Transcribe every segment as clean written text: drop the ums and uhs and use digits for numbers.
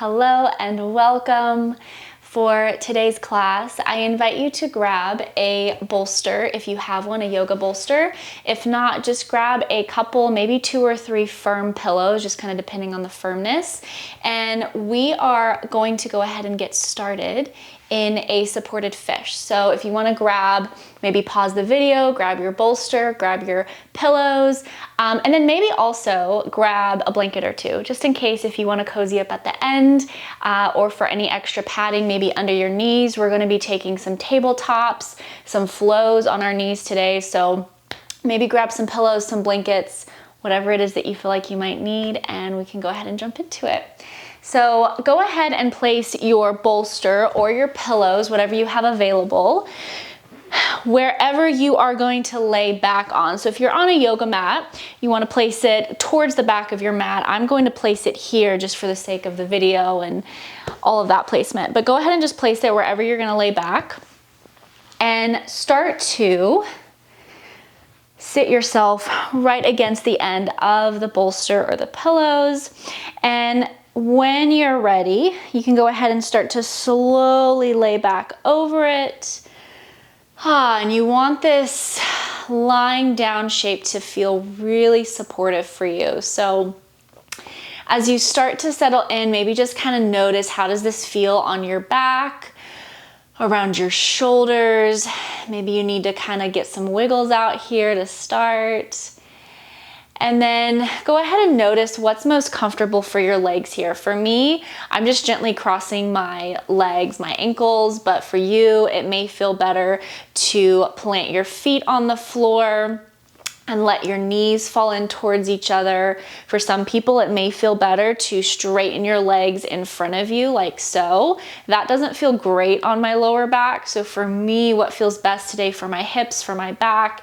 Hello and welcome. For today's class, I invite you to grab a bolster if you have one, a yoga bolster. If not, just grab a couple, maybe 2 or 3 firm pillows, just kind of depending on the firmness. And we are going to go ahead and get started in a supported fish. So if you want to grab, maybe pause the video, grab your bolster, grab your pillows, and then maybe also grab a blanket or two, just in case if you want to cozy up at the end, or for any extra padding, maybe under your knees. We're going to be taking some tabletops, some flows on our knees today. So maybe grab some pillows, some blankets, whatever it is that you feel like you might need, and we can go ahead and jump into it. So go ahead and place your bolster or your pillows, whatever you have available, wherever you are going to lay back on. So if you're on a yoga mat, you want to place it towards the back of your mat. I'm going to place it here just for the sake of the video and all of that placement. But go ahead and just place it wherever you're going to lay back and start to sit yourself right against the end of the bolster or the pillows. And when you're ready, you can go ahead and start to slowly lay back over it. And you want this lying down shape to feel really supportive for you. So as you start to settle in, maybe just kind of notice, how does this feel on your back, around your shoulders? Maybe you need to kind of get some wiggles out here to start. And then go ahead and notice what's most comfortable for your legs here. For me, I'm just gently crossing my legs, my ankles, but for you, it may feel better to plant your feet on the floor and let your knees fall in towards each other. For some people, it may feel better to straighten your legs in front of you like so. That doesn't feel great on my lower back. So for me, what feels best today for my hips, for my back,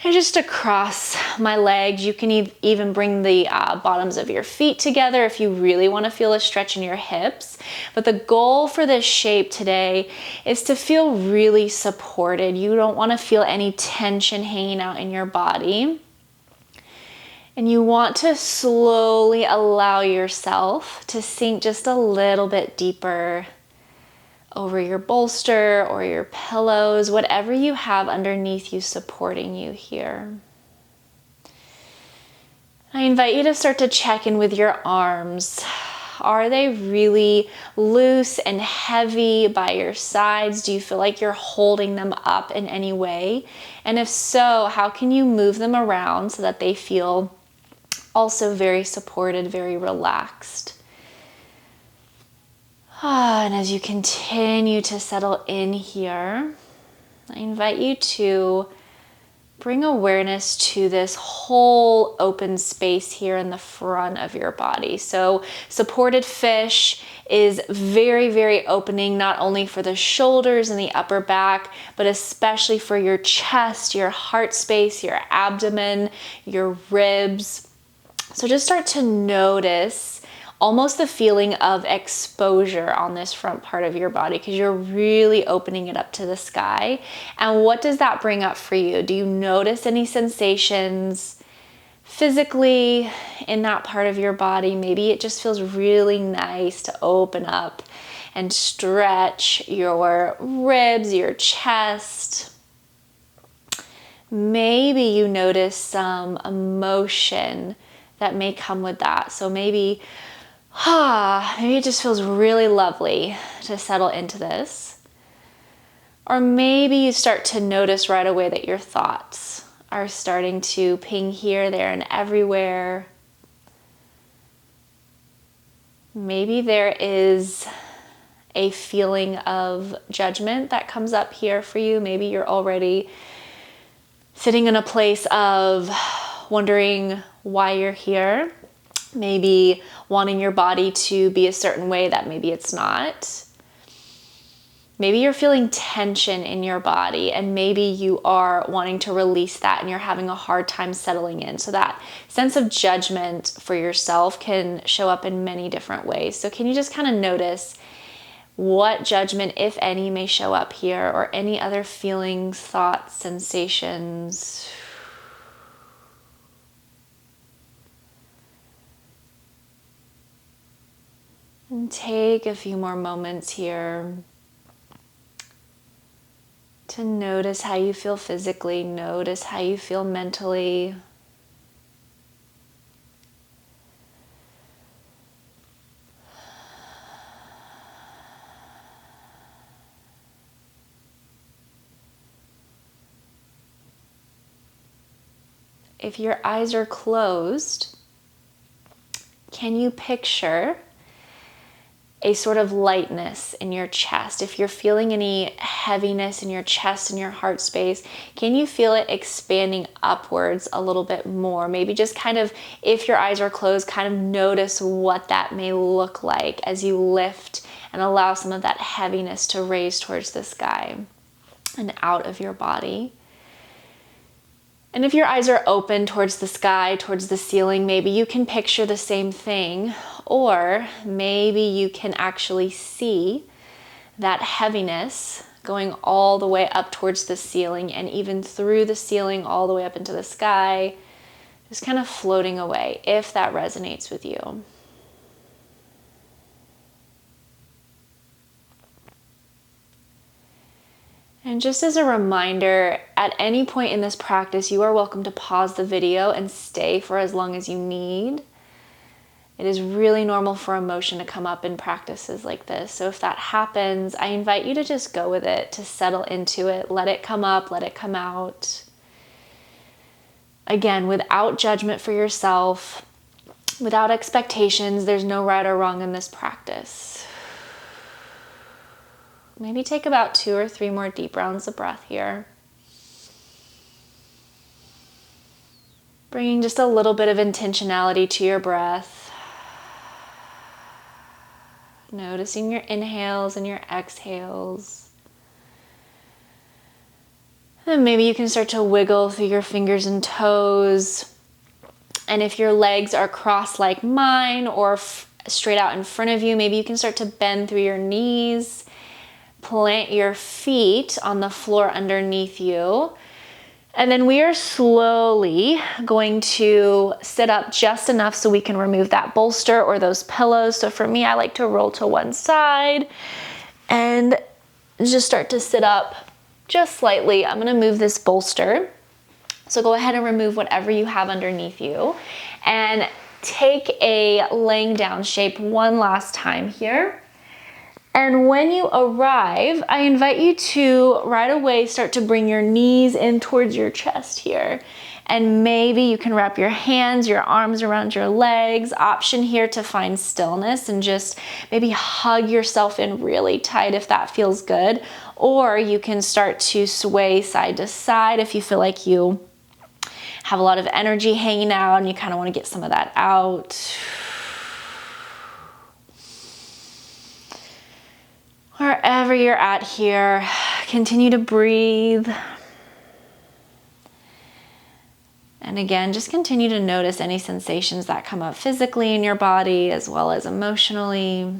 and just to cross my legs. You can even bring the bottoms of your feet together if you really want to feel a stretch in your hips. But the goal for this shape today is to feel really supported. You don't want to feel any tension hanging out in your body. And you want to slowly allow yourself to sink just a little bit deeper over your bolster or your pillows, whatever you have underneath you supporting you here. I invite you to start to check in with your arms. Are they really loose and heavy by your sides? Do you feel like you're holding them up in any way? And if so, how can you move them around so that they feel also very supported, very relaxed? And as you continue to settle in here, I invite you to bring awareness to this whole open space here in the front of your body. So supported fish is very, very opening, not only for the shoulders and the upper back, but especially for your chest, your heart space, your abdomen, your ribs. So just start to notice almost the feeling of exposure on this front part of your body, because you're really opening it up to the sky. And what does that bring up for you? Do you notice any sensations physically in that part of your body? Maybe it just feels really nice to open up and stretch your ribs, your chest. Maybe you notice some emotion that may come with that. So maybe it just feels really lovely to settle into this. Or maybe you start to notice right away that your thoughts are starting to ping here, there, and everywhere. Maybe there is a feeling of judgment that comes up here for you. Maybe you're already sitting in a place of wondering why you're here. Maybe wanting your body to be a certain way that maybe it's not. Maybe you're feeling tension in your body, and maybe you are wanting to release that and you're having a hard time settling in. So that sense of judgment for yourself can show up in many different ways. So can you just kind of notice what judgment, if any, may show up here, or any other feelings, thoughts, sensations? And take a few more moments here to notice how you feel physically, notice how you feel mentally. If your eyes are closed, can you picture a sort of lightness in your chest? If you're feeling any heaviness in your chest and your heart space, can you feel it expanding upwards a little bit more? Maybe just kind of, if your eyes are closed, kind of notice what that may look like as you lift and allow some of that heaviness to raise towards the sky and out of your body. And if your eyes are open towards the sky, towards the ceiling, maybe you can picture the same thing, or maybe you can actually see that heaviness going all the way up towards the ceiling and even through the ceiling all the way up into the sky, just kind of floating away, if that resonates with you. And just as a reminder, at any point in this practice, you are welcome to pause the video and stay for as long as you need. It is really normal for emotion to come up in practices like this. So if that happens, I invite you to just go with it, to settle into it, let it come up, let it come out. Again, without judgment for yourself, without expectations, there's no right or wrong in this practice. Maybe take about 2 or 3 more deep rounds of breath here. Bringing just a little bit of intentionality to your breath. Noticing your inhales and your exhales. And maybe you can start to wiggle through your fingers and toes. And if your legs are crossed like mine or straight out in front of you, maybe you can start to bend through your knees. Plant your feet on the floor underneath you. And then we are slowly going to sit up just enough so we can remove that bolster or those pillows. So for me, I like to roll to one side and just start to sit up just slightly. I'm going to move this bolster. So go ahead and remove whatever you have underneath you and take a laying down shape one last time here. And when you arrive, I invite you to right away start to bring your knees in towards your chest here. And maybe you can wrap your hands, your arms around your legs. Option here to find stillness and just maybe hug yourself in really tight if that feels good. Or you can start to sway side to side if you feel like you have a lot of energy hanging out and you kind of want to get some of that out. Wherever you're at here, continue to breathe. And again, just continue to notice any sensations that come up physically in your body as well as emotionally.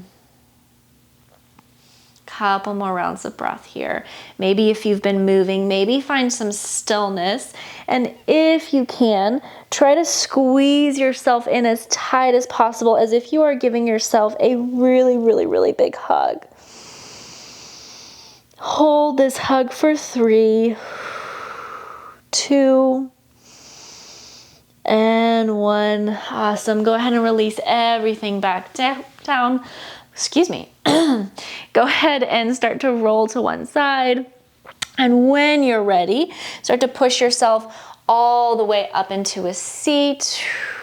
Couple more rounds of breath here. Maybe if you've been moving, maybe find some stillness. And if you can, try to squeeze yourself in as tight as possible as if you are giving yourself a really, really, really big hug. Hold this hug for 3, 2, and 1. Awesome. Go ahead and release everything back down. Excuse me. Go ahead and start to roll to one side. And when you're ready, start to push yourself all the way up into a seat.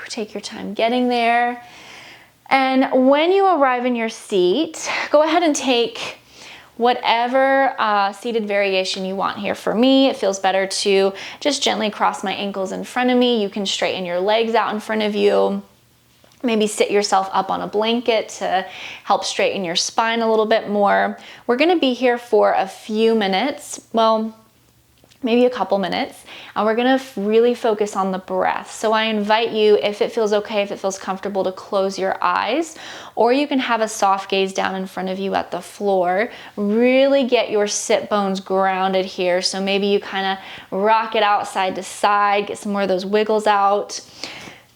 Take your time getting there. And when you arrive in your seat, go ahead and take whatever seated variation you want here. For me, it feels better to just gently cross my ankles in front of me. You can straighten your legs out in front of you. Maybe sit yourself up on a blanket to help straighten your spine a little bit more. We're gonna be here for a few minutes, well, maybe a couple minutes, and we're gonna really focus on the breath. So I invite you, if it feels okay, if it feels comfortable, to close your eyes, or you can have a soft gaze down in front of you at the floor. Really get your sit bones grounded here. So maybe you kind of rock it out side to side, get some more of those wiggles out.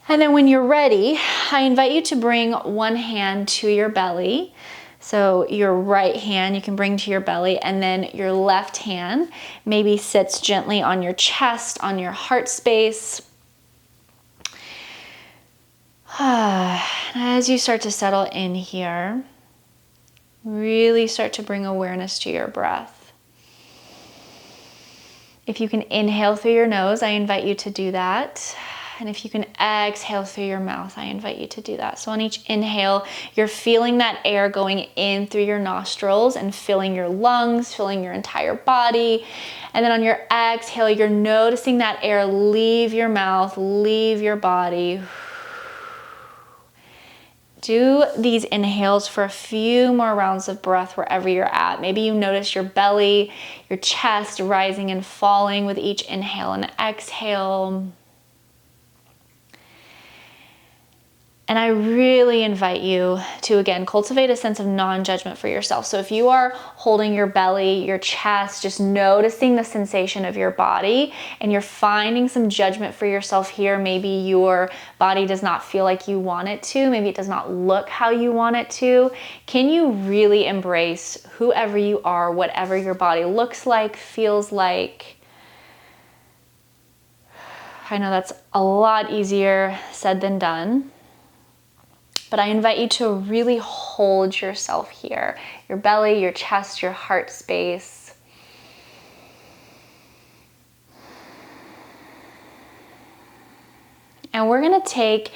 And then when you're ready, I invite you to bring one hand to your belly. So your right hand you can bring to your belly, and then your left hand maybe sits gently on your chest, on your heart space. As you start to settle in here, really start to bring awareness to your breath. If you can inhale through your nose, I invite you to do that. And if you can exhale through your mouth, I invite you to do that. So on each inhale, you're feeling that air going in through your nostrils and filling your lungs, filling your entire body. And then on your exhale, you're noticing that air leave your mouth, leave your body. Do these inhales for a few more rounds of breath wherever you're at. Maybe you notice your belly, your chest rising and falling with each inhale and exhale. And I really invite you to, again, cultivate a sense of non-judgment for yourself. So if you are holding your belly, your chest, just noticing the sensation of your body, and you're finding some judgment for yourself here, maybe your body does not feel like you want it to, maybe it does not look how you want it to, can you really embrace whoever you are, whatever your body looks like, feels like? I know that's a lot easier said than done. But I invite you to really hold yourself here. Your belly, your chest, your heart space. And we're gonna take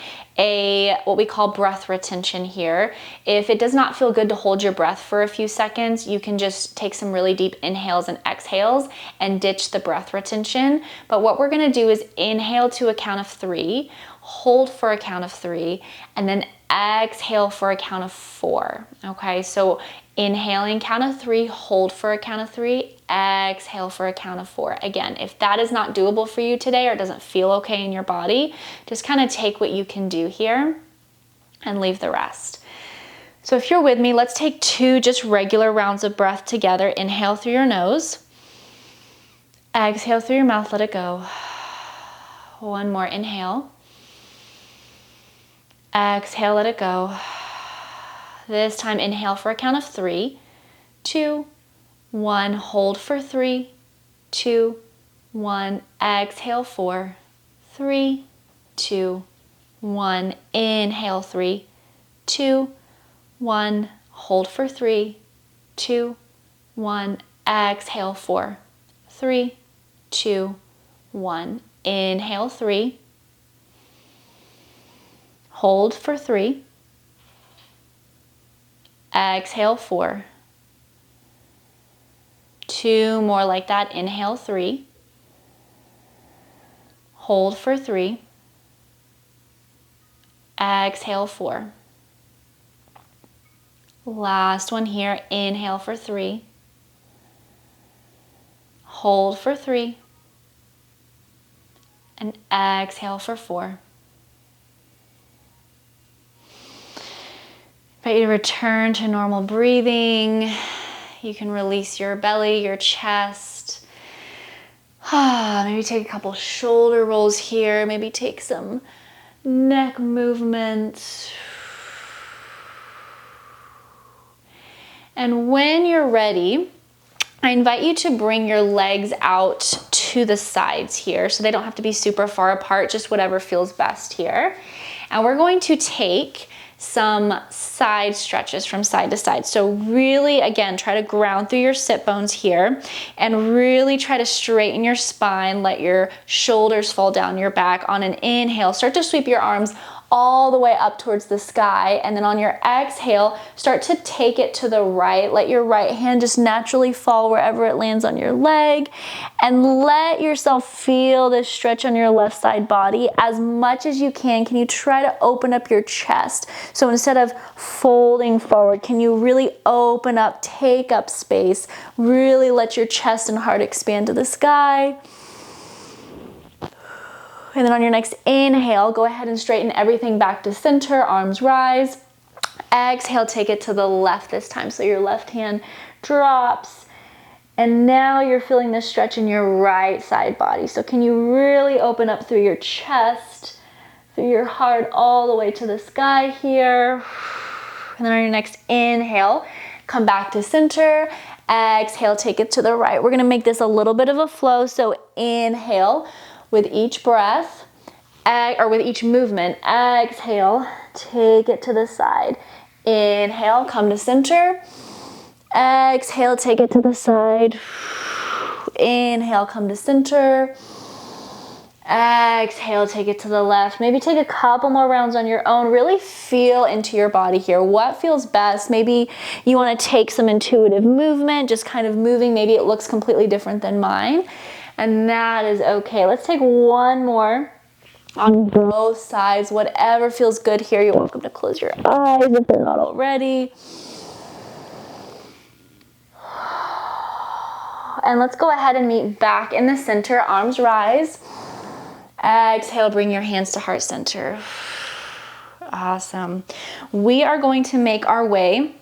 what we call breath retention here. If it does not feel good to hold your breath for a few seconds, you can just take some really deep inhales and exhales and ditch the breath retention. But what we're gonna do is inhale to a count of 3, hold for a count of 3, and then exhale for a count of 4. Okay, so inhaling count of 3, hold for a count of 3, exhale for a count of 4. Again, if that is not doable for you today or doesn't feel okay in your body, just kind of take what you can do here and leave the rest. So if you're with me, let's take 2 just regular rounds of breath together. Inhale through your nose, exhale through your mouth, let it go. One more, inhale. Exhale, let it go. This time, inhale for a count of 3, 2, 1. Hold for 3, 2, 1. Exhale, 4, 3, 2, 1. Inhale, 3, 2, 1. Hold for 3, 2, 1. Exhale, 4, 3, 2, 1. Inhale, 3. Hold for 3. Exhale, 4. 2 more like that. Inhale, 3. Hold for 3. Exhale, 4. Last one here. Inhale for 3. Hold for 3. And exhale for 4. Invite you to return to normal breathing. You can release your belly, your chest. Maybe take a couple shoulder rolls here. Maybe take some neck movement. And when you're ready, I invite you to bring your legs out to the sides here. So they don't have to be super far apart, just whatever feels best here. And we're going to take some side stretches from side to side. So really, again, try to ground through your sit bones here and really try to straighten your spine. Let your shoulders fall down your back. On an inhale, start to sweep your arms all the way up towards the sky. And then on your exhale, start to take it to the right. Let your right hand just naturally fall wherever it lands on your leg. And let yourself feel this stretch on your left side body as much as you can. Can you try to open up your chest? So instead of folding forward, can you really open up, take up space, really let your chest and heart expand to the sky? And then on your next inhale, go ahead and straighten everything back to center, arms rise. Exhale, take it to the left this time. So your left hand drops. And now you're feeling this stretch in your right side body. So can you really open up through your chest, through your heart all the way to the sky here. And then on your next inhale, come back to center. Exhale, take it to the right. We're gonna make this a little bit of a flow. So inhale with each breath, or with each movement. Exhale, take it to the side. Inhale, come to center. Exhale, take it to the side. Inhale, come to center. Exhale, take it to the left. Maybe take a couple more rounds on your own. Really feel into your body here. What feels best? Maybe you want to take some intuitive movement, just kind of moving. Maybe it looks completely different than mine, and that is okay. Let's take one more on both sides. Whatever feels good here. You're welcome to close your eyes if they're not already. And let's go ahead and meet back in the center. Arms rise. Exhale, bring your hands to heart center. Awesome. We are going to make our way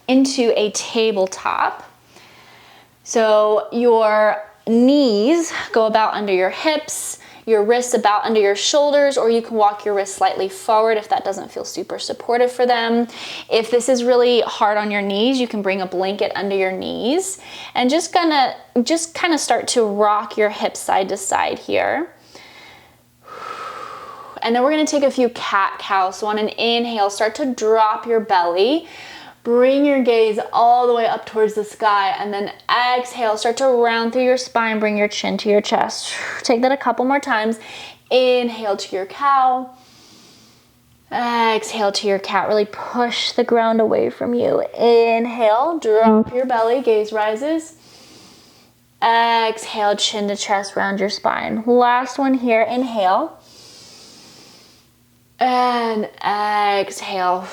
into a tabletop. So your knees go about under your hips, your wrists about under your shoulders, or you can walk your wrists slightly forward if that doesn't feel super supportive for them. If this is really hard on your knees, you can bring a blanket under your knees and just kind of start to rock your hips side to side here. And then we're gonna take a few cat-cow. So on an inhale, start to drop your belly. Bring your gaze all the way up towards the sky, and then exhale, start to round through your spine, bring your chin to your chest. Take that a couple more times. Inhale to your cow. Exhale to your cat. Really push the ground away from you. Inhale, drop your belly, gaze rises. Exhale, chin to chest, round your spine. Last one here, inhale. And exhale.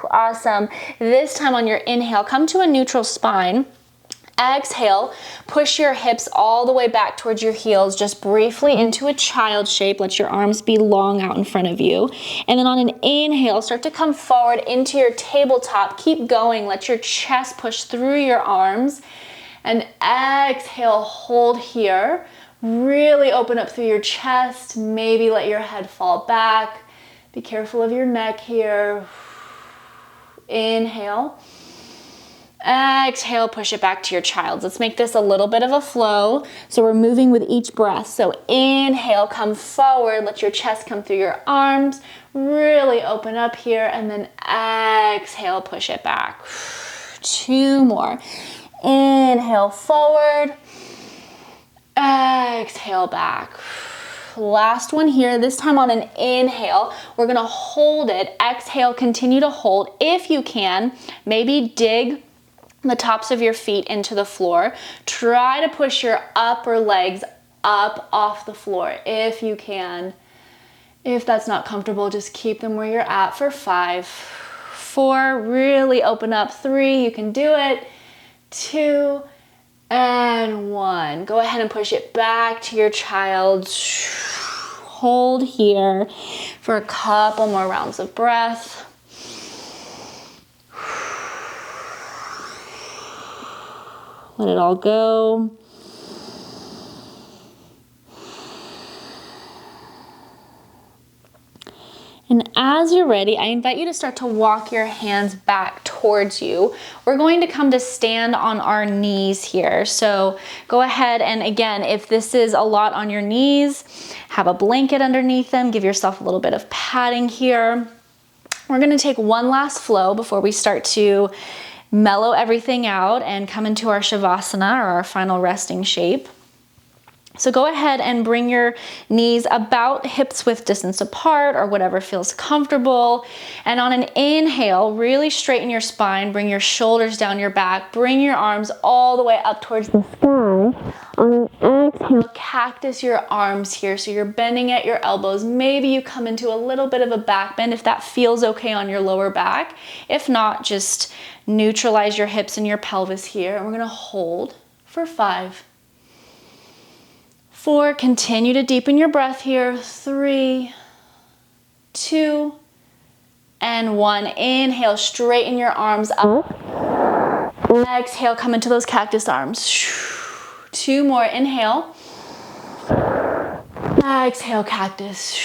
Awesome. This time on your inhale, come to a neutral spine. Exhale, push your hips all the way back towards your heels, just briefly into a child shape. Let your arms be long out in front of you. And then on an inhale, start to come forward into your tabletop. Keep going. Let your chest push through your arms. And exhale, hold here. Really open up through your chest. Maybe let your head fall back. Be careful of your neck here. Inhale. Exhale, push it back to your child's. Let's make this a little bit of a flow. So we're moving with each breath. So inhale, come forward. Let your chest come through your arms. Really open up here. And then exhale, push it back. 2 more. Inhale, forward. Exhale, back. Last one here. This time on an inhale, we're gonna hold it. Exhale, continue to hold. If you can, maybe dig the tops of your feet into the floor. Try to push your upper legs up off the floor if you can. If that's not comfortable, just keep them where you're at for 5, 4, really open up. 3, you can do it. 2, and 1. Go ahead and push it back to your child. Hold here for a couple more rounds of breath. Let it all go. And as you're ready, I invite you to start to walk your hands back towards you. We're going to come to stand on our knees here. So go ahead and again, if this is a lot on your knees, have a blanket underneath them. Give yourself a little bit of padding here. We're gonna take one last flow before we start to mellow everything out and come into our Shavasana, or our final resting shape. So go ahead and bring your knees about hips width distance apart, or whatever feels comfortable. And on an inhale, really straighten your spine, bring your shoulders down your back, bring your arms all the way up towards the sky. On an exhale, cactus your arms here. So you're bending at your elbows. Maybe you come into a little bit of a back bend if that feels okay on your lower back. If not, just neutralize your hips and your pelvis here. And we're gonna hold for 5, 4, continue to deepen your breath here. 3, 2, and 1. Inhale, straighten your arms up. Exhale, come into those cactus arms. 2 more, inhale. Exhale, cactus.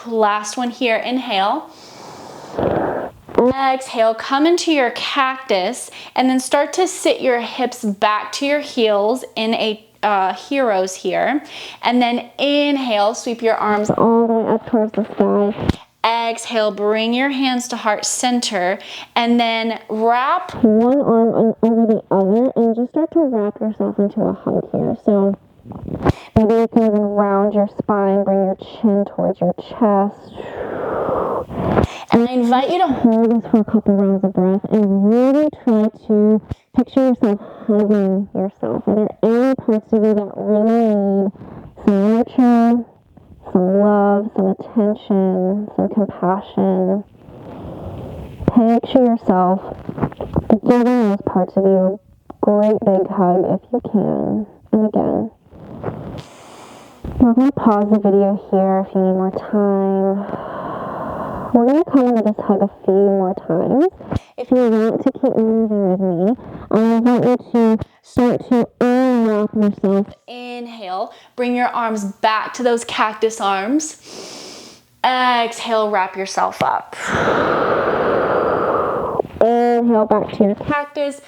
Last one here, inhale. Exhale, come into your cactus and then start to sit your hips back to your heels in a heroes here. And then inhale, sweep your arms all the way up towards the sky. Exhale, bring your hands to heart center and then wrap one arm over the other and just start to wrap yourself into a hug here. So maybe you can even round your spine, bring your chin towards your chest. And I invite you to hold this for a couple rounds of breath and really try to picture yourself hugging yourself. Are there any parts of you that really need some nurture, some love, some attention, some compassion? Picture yourself giving those parts of you a great big hug if you can. And again, we're going to pause the video here if you need more time. We're going to come into this hug a few more times. If you want to keep moving with me, I invite you to start to unwrap yourself. Inhale, bring your arms back to those cactus arms. Exhale, wrap yourself up. Inhale, back to your cactus.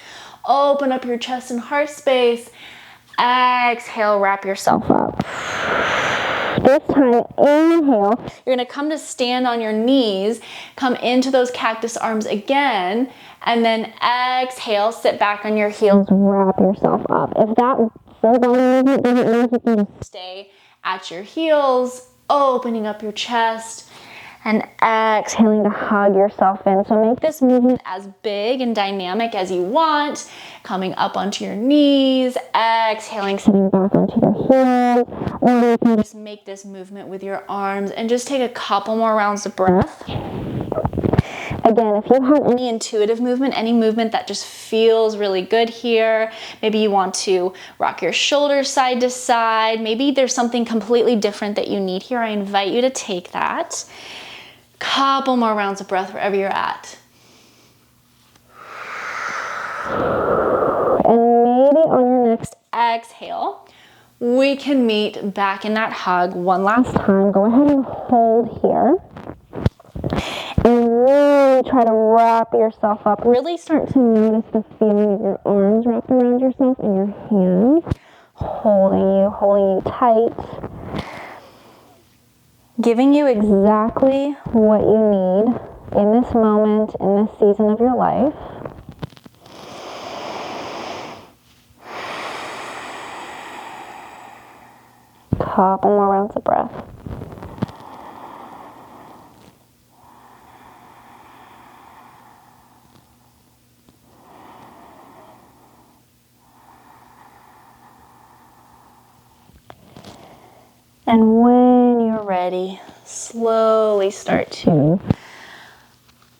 Open up your chest and heart space. Exhale, wrap yourself up. This time, inhale, you're going to come to stand on your knees, come into those cactus arms again, and then exhale, sit back on your heels, wrap yourself up. If that full body movement doesn't work, you can just stay at your heels, opening up your chest, and exhaling to hug yourself in. So make this movement as big and dynamic as you want. Coming up onto your knees, exhaling, sitting back onto your heels. Or you can just make this movement with your arms and just take a couple more rounds of breath. Again, if you have any intuitive movement, any movement that just feels really good here, maybe you want to rock your shoulders side to side, maybe there's something completely different that you need here, I invite you to take that. Couple more rounds of breath wherever you're at. And maybe on your next exhale, we can meet back in that hug one last time. Go ahead and hold here. And really try to wrap yourself up. Really start to notice the feeling of your arms wrapped around yourself and your hands holding you tight. Giving you exactly what you need in this moment, in this season of your life. Couple more rounds of breath. And when you're ready, slowly start to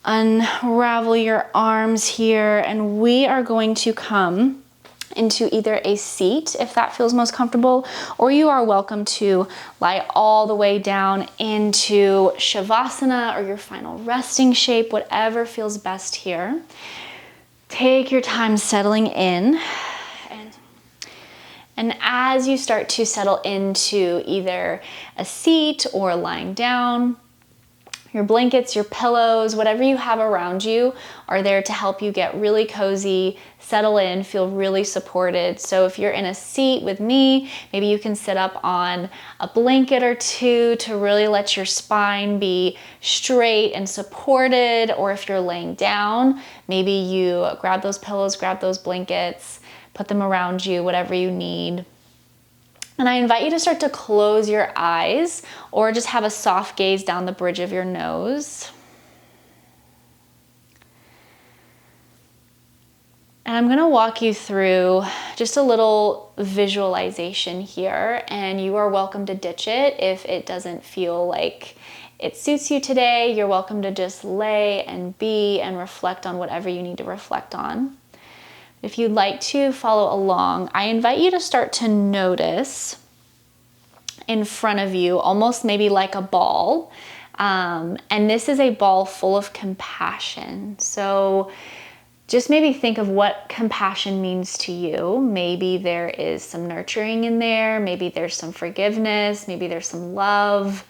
unravel your arms here, and we are going to come into either a seat if that feels most comfortable, or you are welcome to lie all the way down into Shavasana or your final resting shape, whatever feels best here. Take your time settling in. And as you start to settle into either a seat or lying down, your blankets, your pillows, whatever you have around you are there to help you get really cozy, settle in, feel really supported. So if you're in a seat with me, maybe you can sit up on a blanket or two to really let your spine be straight and supported. Or if you're laying down, maybe you grab those pillows, grab those blankets, put them around you, whatever you need. And I invite you to start to close your eyes or just have a soft gaze down the bridge of your nose. And I'm going to walk you through just a little visualization here, and you are welcome to ditch it if it doesn't feel like it suits you today. You're welcome to just lay and be and reflect on whatever you need to reflect on. If you'd like to follow along, I invite you to start to notice in front of you, almost maybe like a ball. And this is a ball full of compassion. So just maybe think of what compassion means to you. Maybe there is some nurturing in there. Maybe there's some forgiveness. Maybe there's some love.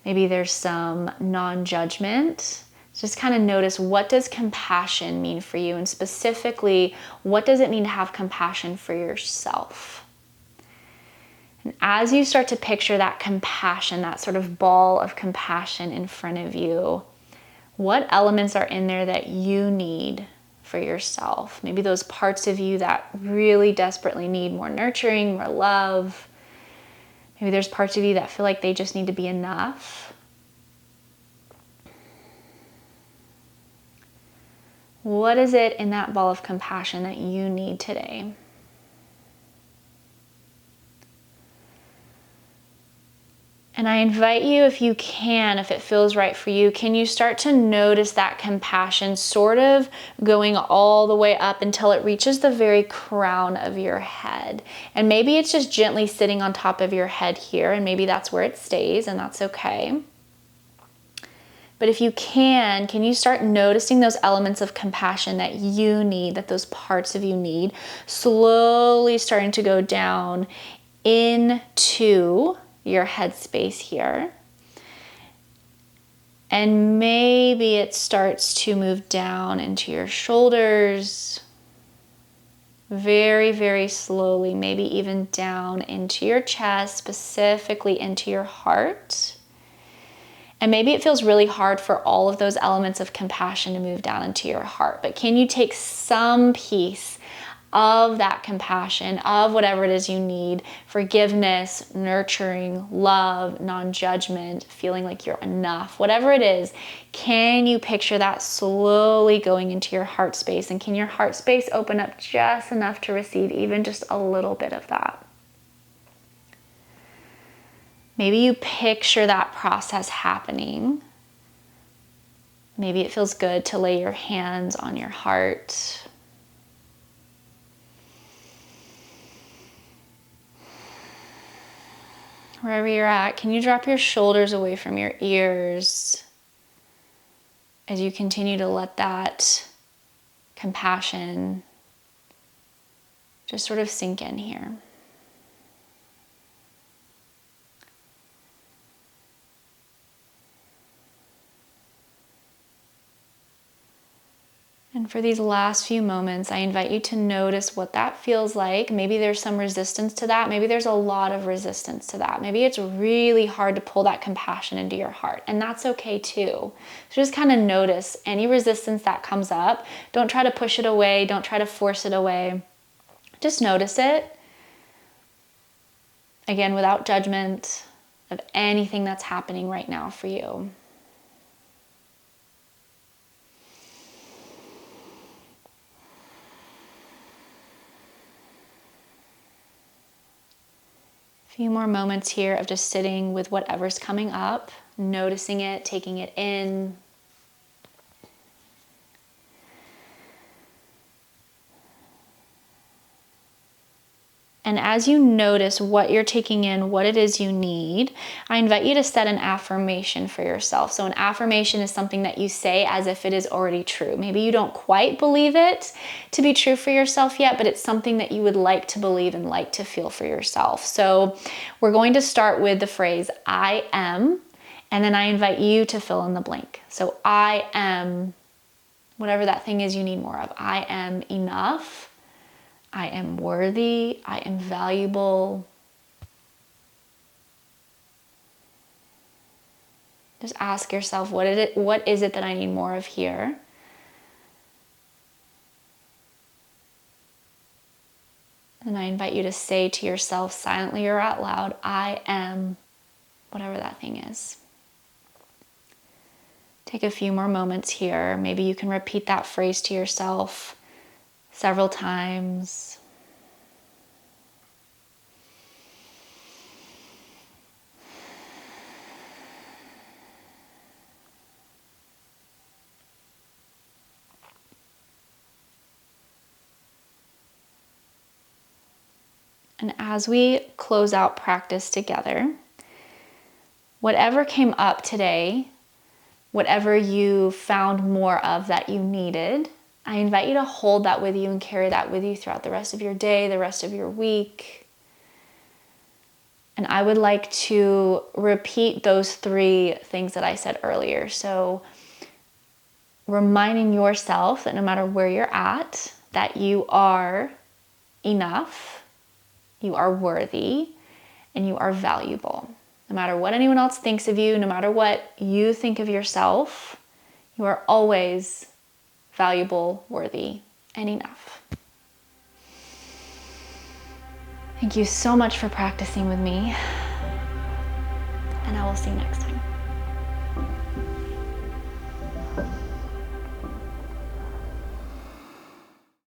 Maybe there's some non-judgment. Just kind of notice, what does compassion mean for you? And specifically, what does it mean to have compassion for yourself? And as you start to picture that compassion, that sort of ball of compassion in front of you, what elements are in there that you need for yourself? Maybe those parts of you that really desperately need more nurturing, more love. Maybe there's parts of you that feel like they just need to be enough. What is it in that ball of compassion that you need today? And I invite you, if you can, if it feels right for you, can you start to notice that compassion sort of going all the way up until it reaches the very crown of your head? And maybe it's just gently sitting on top of your head here, and maybe that's where it stays, and that's okay. But if you can you start noticing those elements of compassion that you need, that those parts of you need, slowly starting to go down into your headspace here. And maybe it starts to move down into your shoulders, very, very slowly, maybe even down into your chest, specifically into your heart. And maybe it feels really hard for all of those elements of compassion to move down into your heart. But can you take some piece of that compassion, of whatever it is you need, forgiveness, nurturing, love, non-judgment, feeling like you're enough, whatever it is, can you picture that slowly going into your heart space? And can your heart space open up just enough to receive even just a little bit of that? Maybe you picture that process happening. Maybe it feels good to lay your hands on your heart. Wherever you're at, can you drop your shoulders away from your ears as you continue to let that compassion just sort of sink in here? And for these last few moments, I invite you to notice what that feels like. Maybe there's some resistance to that. Maybe there's a lot of resistance to that. Maybe it's really hard to pull that compassion into your heart, and that's okay too. So just kind of notice any resistance that comes up. Don't try to push it away. Don't try to force it away. Just notice it. Again, without judgment of anything that's happening right now for you. Few more moments here of just sitting with whatever's coming up, noticing it, taking it in. And as you notice what you're taking in, what it is you need, I invite you to set an affirmation for yourself. So an affirmation is something that you say as if it is already true. Maybe you don't quite believe it to be true for yourself yet, but it's something that you would like to believe and like to feel for yourself. So we're going to start with the phrase, I am, and then I invite you to fill in the blank. So I am, whatever that thing is you need more of. I am enough. I am worthy, I am valuable. Just ask yourself, what is it that I need more of here? And I invite you to say to yourself silently or out loud, I am, whatever that thing is. Take a few more moments here. Maybe you can repeat that phrase to yourself several times. And as we close out practice together, whatever came up today, whatever you found more of that you needed, I invite you to hold that with you and carry that with you throughout the rest of your day, the rest of your week. And I would like to repeat those 3 things that I said earlier. So reminding yourself that no matter where you're at, that you are enough, you are worthy, and you are valuable. No matter what anyone else thinks of you, no matter what you think of yourself, you are always valuable, worthy, and enough. Thank you so much for practicing with me, and I will see you next time.